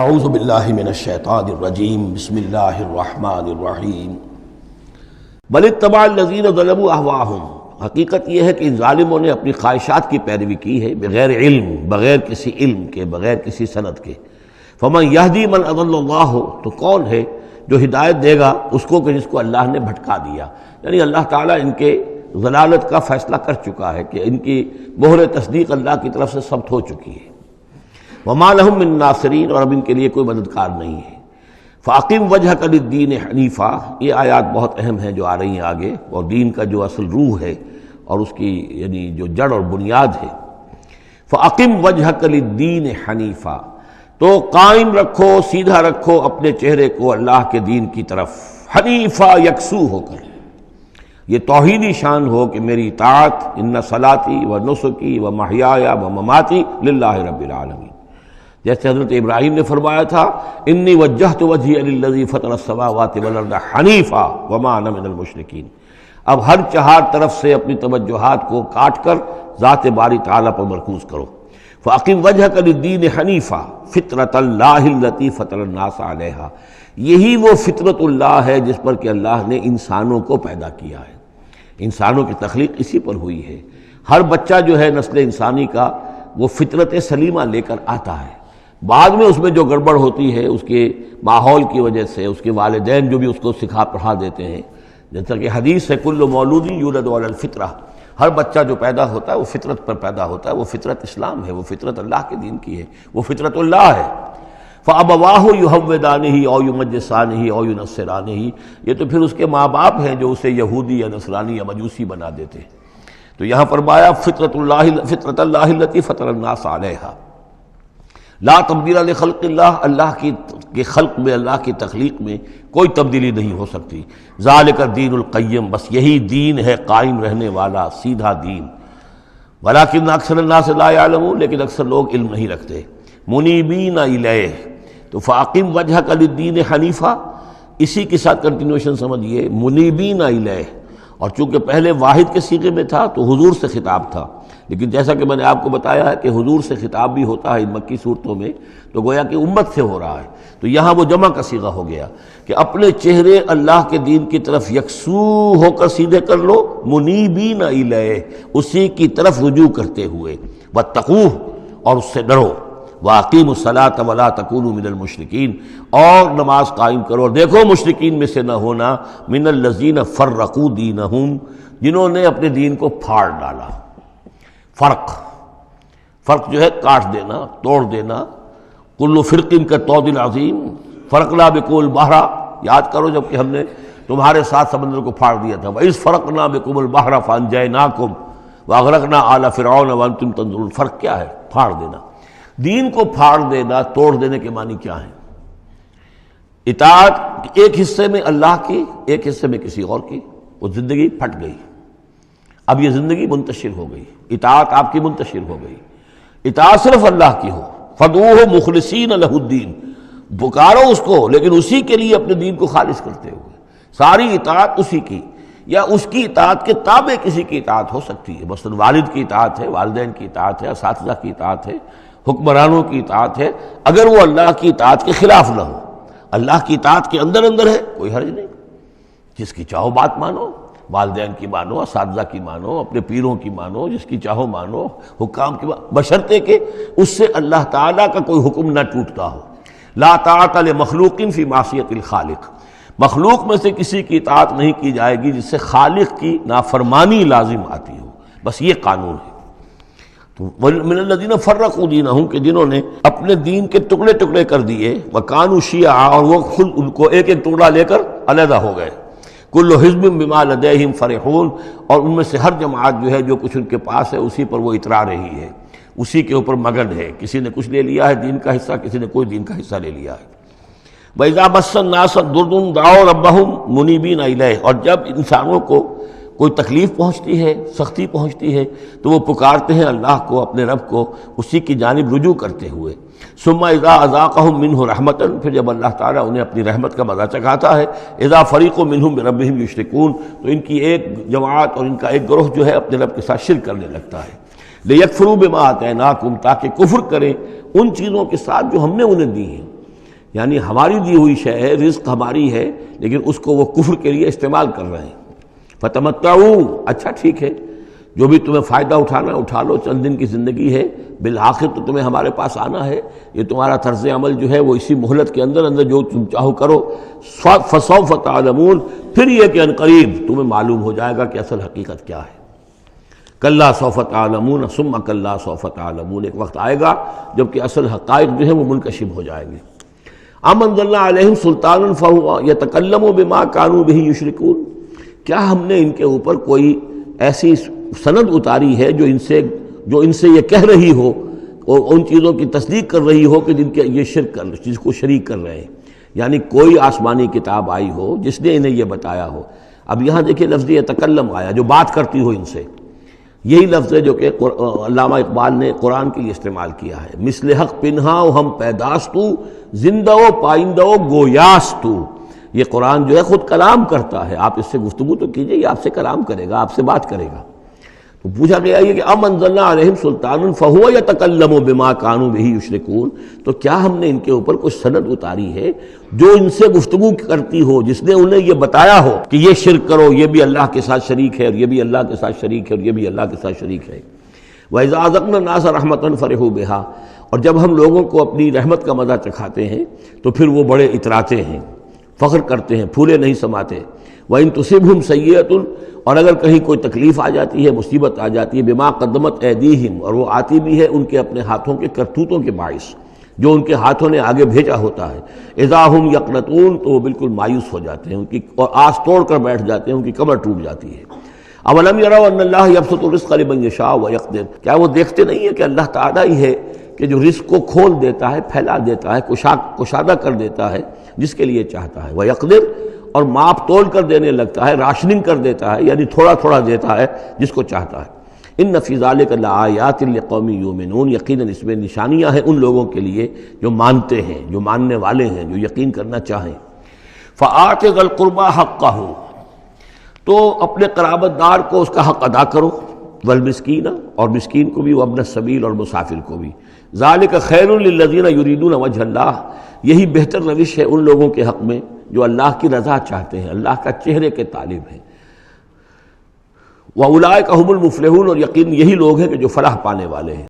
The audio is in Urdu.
اعوذ باللہ من الشیطان الرجیم بسم اللہ الرحمن الرحیم بل اتبع الذین ظلموا اہواءہم، حقیقت یہ ہے کہ ان ظالموں نے اپنی خواہشات کی پیروی کی ہے بغیر علم، بغیر کسی علم کے، بغیر کسی سند کے۔ فمن یہدی من اضل اللہ، تو کون ہے جو ہدایت دے گا اس کو کہ جس کو اللہ نے بھٹکا دیا، یعنی اللہ تعالیٰ ان کے ضلالت کا فیصلہ کر چکا ہے کہ ان کی مہر تصدیق اللہ کی طرف سے ثبت ہو چکی ہے۔ وما لهم من ناصرین، اور اب ان کے لیے کوئی مددگار نہیں ہے۔ فاقم وجہک للدین حنیفا، یہ آیات بہت اہم ہیں جو آ رہی ہیں آگے، اور دین کا جو اصل روح ہے اور اس کی یعنی جو جڑ اور بنیاد ہے۔ فاقم وجہک للدین حنیفا، تو قائم رکھو، سیدھا رکھو اپنے چہرے کو اللہ کے دین کی طرف، حنیفا، یکسو ہو کر۔ یہ توحیدی شان ہو کہ میری اطاعت، ان صلاتی و نسکی و محیایا و مماتی للہ رب العالمین، جیسے حضرت ابراہیم نے فرمایا تھا انی وجہت وجہی للذی فطر السماوات والارض حنیفا وما انا من المشرکین۔ اب ہر چہار طرف سے اپنی توجہات کو کاٹ کر ذات باری تعالیٰ پر مرکوز کرو۔ فاقم وجہک للدین حنیفا فطرۃ اللہ التی فطر الناس علیہا، یہی وہ فطرت اللہ ہے جس پر کہ اللہ نے انسانوں کو پیدا کیا ہے۔ انسانوں کی تخلیق اسی پر ہوئی ہے۔ ہر بچہ جو ہے نسل انسانی کا وہ فطرت سلیمہ لے کر آتا ہے، بعد میں اس میں جو گڑبڑ ہوتی ہے اس کے ماحول کی وجہ سے، اس کے والدین جو بھی اس کو سکھا پڑھا دیتے ہیں، جیسا کہ حدیث ہے کل مولود یولد علی الفطرہ، ہر بچہ جو پیدا ہوتا ہے وہ فطرت پر پیدا ہوتا ہے، وہ فطرت اسلام ہے، وہ فطرت اللہ کے دین کی ہے، وہ فطرت اللہ ہے۔ فَأَبَوَاهُ يُهَوِّدَانِهِ أَوْ يُمَجِّسَانِهِ أَوْ يُنَصِّرَانِهِ، یہ تو پھر اس کے ماں باپ ہیں جو اسے یہودی یا نصرانی یا مجوسی بنا دیتے ہیں۔ تو یہاں فرمایا فطرت اللہ التی فطر الناس علیہا، لا تبدیل لخلق اللہ، اللہ کی خلق میں، اللہ کی تخلیق میں کوئی تبدیلی نہیں ہو سکتی۔ ذالک الدین القیم، بس یہی دین ہے قائم رہنے والا سیدھا دین۔ ولکن اکثر الناس لا یعلمون، لیکن اکثر لوگ علم نہیں رکھتے۔ منیبین الیہ، تو فاقم وجہک للدین حنیفا، اسی کے ساتھ کنٹینویشن سمجھیے، منیبین الیہ، اور چونکہ پہلے واحد کے صیغے میں تھا تو حضور سے خطاب تھا، لیکن جیسا کہ میں نے آپ کو بتایا ہے کہ حضور سے خطاب بھی ہوتا ہے ان مکی صورتوں میں، تو گویا کہ امت سے ہو رہا ہے، تو یہاں وہ جمع کا صیغہ ہو گیا کہ اپنے چہرے اللہ کے دین کی طرف یکسو ہو کر سیدھے کر لو، منیبین الیہ، اسی کی طرف رجوع کرتے ہوئے، واتقوہ، اور اس سے ڈرو، وَأَقِیمُوا الصَّلَاةَ وَلَا تَکُونُوا مِنَ الْمُشْرِکِینَ، اور نماز قائم کرو، اور دیکھو مشرکین میں سے نہ ہونا، مِنَ الَّذِينَ فَرَّقُوا دِینَهُمْ، جنہوں نے اپنے دین کو پھاڑ ڈالا۔ فرق جو ہے کاٹ دینا، توڑ دینا، کل فرق کالطود العظیم فرقنا بکم البحر، یاد کرو جب کہ ہم نے تمہارے ساتھ سمندر کو پھاڑ دیا تھا، وَإِذْ فَرَقْنَا بِكُمُ الْبَحْرَ فَأَنْجَيْنَاكُمْ وَأَغْرَقْنَا آلَ فِرْعَوْنَ وَأَنْتُمْ تَنظُرُونَ۔ فرق کیا ہے؟ پھاڑ دینا، دین کو پھاڑ دینا، توڑ دینے کے معنی کیا ہیں؟ اطاعت ایک حصے میں اللہ کی، ایک حصے میں کسی اور کی، وہ زندگی پھٹ گئی، اب یہ زندگی منتشر ہو گئی، اطاعت آپ کی منتشر ہو گئی۔ اطاعت صرف اللہ کی ہو، فَدْعُوهُ مُخْلِصِينَ لَهُ الدِّينَ، پکارو اس کو لیکن اسی کے لیے اپنے دین کو خالص کرتے ہوئے، ساری اطاعت اسی کی، یا اس کی اطاعت کے تابع کسی کی اطاعت ہو سکتی ہے، مثلا والد کی اطاعت ہے، والدین کی اطاعت ہے، اساتذہ کی اطاعت ہے، حکمرانوں کی اطاعت ہے، اگر وہ اللہ کی اطاعت کے خلاف نہ ہو، اللہ کی اطاعت کے اندر اندر ہے، کوئی حرج نہیں، جس کی چاہو بات مانو، والدین کی مانو، اساتذہ کی مانو، اپنے پیروں کی مانو، جس کی چاہو مانو، حکام کی مانو، بشرطے کہ اس سے اللہ تعالیٰ کا کوئی حکم نہ ٹوٹتا ہو۔ لا طاعۃ لمخلوق فی معصیۃ الخالق، مخلوق میں سے کسی کی اطاعت نہیں کی جائے گی جس سے خالق کی نافرمانی لازم آتی ہو، بس یہ قانون ہے۔ تو من الذین فرقوا دینہم، کہ جنہوں نے اپنے دین کے ٹکڑے ٹکڑے کر دیے، وکانوا شیعا، اور وہ خود ان کو ایک ایک ٹکڑا لے کر علیحدہ ہو گئے، کل حزب بما لدیہم فرحون، اور ان میں سے ہر جماعت جو ہے جو کچھ ان کے پاس ہے اسی پر وہ اترا رہی ہے، اسی کے اوپر مگن ہے، کسی نے کچھ لے لیا ہے دین کا حصہ، کسی نے کوئی دین کا حصہ لے لیا ہے۔ وَإِذَا مَسَّ النَّاسَ ضُرٌّ دَعَوْا رَبَّهُمْ مُنِيبِينَ إِلَيْهِ، اور جب انسانوں کو کوئی تکلیف پہنچتی ہے، سختی پہنچتی ہے، تو وہ پکارتے ہیں اللہ کو، اپنے رب کو، اسی کی جانب رجوع کرتے ہوئے۔ ثم اذا اذاقهم منه رحمة، پھر جب اللہ تعالیٰ انہیں اپنی رحمت کا مزہ چکھاتا ہے، اذا فریق منهم بربهم یشرکون، تو ان کی ایک جماعت اور ان کا ایک گروہ جو ہے اپنے رب کے ساتھ شرک کرنے لگتا ہے۔ لیکفروا بما آتیناکم، تاکہ کفر کریں ان چیزوں کے ساتھ جو ہم نے انہیں دی ہیں، یعنی ہماری دی ہوئی شے ہے، رزق ہماری ہے، لیکن اس کو وہ کفر کے لیے استعمال کر رہے ہیں۔ فتمتعوا، اچھا ٹھیک ہے، جو بھی تمہیں فائدہ اٹھانا اٹھا لو، چند دن کی زندگی ہے، بالآخر تو تمہیں ہمارے پاس آنا ہے، یہ تمہارا طرز عمل جو ہے وہ اسی مہلت کے اندر اندر جو تم چاہو کرو، فسوف تعلمون، پھر یہ کہ عنقریب تمہیں معلوم ہو جائے گا کہ اصل حقیقت کیا ہے۔ کلا سوف تعلمون ثم کلا سوف تعلمون، ایک وقت آئے گا جب کہ اصل حقائق جو ہے وہ منکشف ہو جائیں گے۔ ام انزلنا علیہم سلطانا فہو یتکلم بما کانوا بہ یشرکون، کیا ہم نے ان کے اوپر کوئی ایسی سند اتاری ہے جو ان سے یہ کہہ رہی ہو اور ان چیزوں کی تصدیق کر رہی ہو کہ جن کے یہ شرک کر جس کو شریک کر رہے ہیں، یعنی کوئی آسمانی کتاب آئی ہو جس نے انہیں یہ بتایا ہو۔ اب یہاں دیکھیں لفظ یتکلم آیا، جو بات کرتی ہو ان سے، یہی لفظ ہے جو کہ علامہ اقبال نے قرآن کے لیے استعمال کیا ہے۔ مثل حق پنہا ہم پیداستو، زندہ و پائندہ و گویاستو، یہ قرآن جو ہے خود کلام کرتا ہے، آپ اس سے گفتگو تو کیجئے، یہ آپ سے کلام کرے گا، آپ سے بات کرے گا۔ تو پوچھا گیا یہ کہ ام انزلنا علیہم سلطانا فہو یتکلم بما کانوا بہ یشرکون، تو کیا ہم نے ان کے اوپر کچھ سند اتاری ہے جو ان سے گفتگو کرتی ہو، جس نے انہیں یہ بتایا ہو کہ یہ شرک کرو، یہ بھی اللہ کے ساتھ شریک ہے، اور یہ بھی اللہ کے ساتھ شریک ہے، اور یہ بھی اللہ کے ساتھ شریک ہے۔ وَإِذَا أَذَقْنَا النَّاسَ رَحْمَةً فَرِحُوا بِهَا، اور جب ہم لوگوں کو اپنی رحمت کا مزہ چکھاتے ہیں تو پھر وہ بڑے اتراتے ہیں، فخر کرتے ہیں، پھولے نہیں سماتے۔ وَإِن تُصِبْهُمْ سَيِّئَةٌ، اور اگر کہیں کوئی تکلیف آ جاتی ہے، مصیبت آ جاتی ہے، بما قدمت ایدیہم، اور وہ آتی بھی ہے ان کے اپنے ہاتھوں کے کرتوتوں کے باعث، جو ان کے ہاتھوں نے آگے بھیجا ہوتا ہے، اذا ہم یقنطون، تو وہ بالکل مایوس ہو جاتے ہیں، ان کی اور آس توڑ کر بیٹھ جاتے ہیں، ان کی کمر ٹوٹ جاتی ہے۔ اولم یروا ان اللہ یبسط الرزق لمن یشاء ویقدر، کیا وہ دیکھتے نہیں ہیں کہ اللہ تعالیٰ ہی ہے کہ جو رزق کو کھول دیتا ہے، پھیلا دیتا ہے، کشادہ کر دیتا ہے جس کے لیے چاہتا ہے، ویقدر، اور ماپ تول کر دینے لگتا ہے، راشننگ کر دیتا ہے، یعنی تھوڑا تھوڑا دیتا ہے جس کو چاہتا ہے۔ ان فی ذلک لآیات لقوم یؤمنون، یقیناً اس میں نشانیاں ہیں ان لوگوں کے لیے جو مانتے ہیں، جو ماننے والے ہیں، جو یقین کرنا چاہیں۔ فآت ذی القربى حقہ، تو اپنے قرابت دار کو اس کا حق ادا کرو، والمسکین، اور مسکین کو بھی، وابن السبیل، اور مسافر کو بھی۔ ذالک خیر للذین یریدون وجہ اللہ، یہی بہتر روش ہے ان لوگوں کے حق میں جو اللہ کی رضا چاہتے ہیں، اللہ کا چہرے کے طالب ہیں۔ وَأُولَٰئِکَ هُمُ الْمُفْلِحُونَ، اور یقین یہی لوگ ہیں کہ جو فلاح پانے والے ہیں۔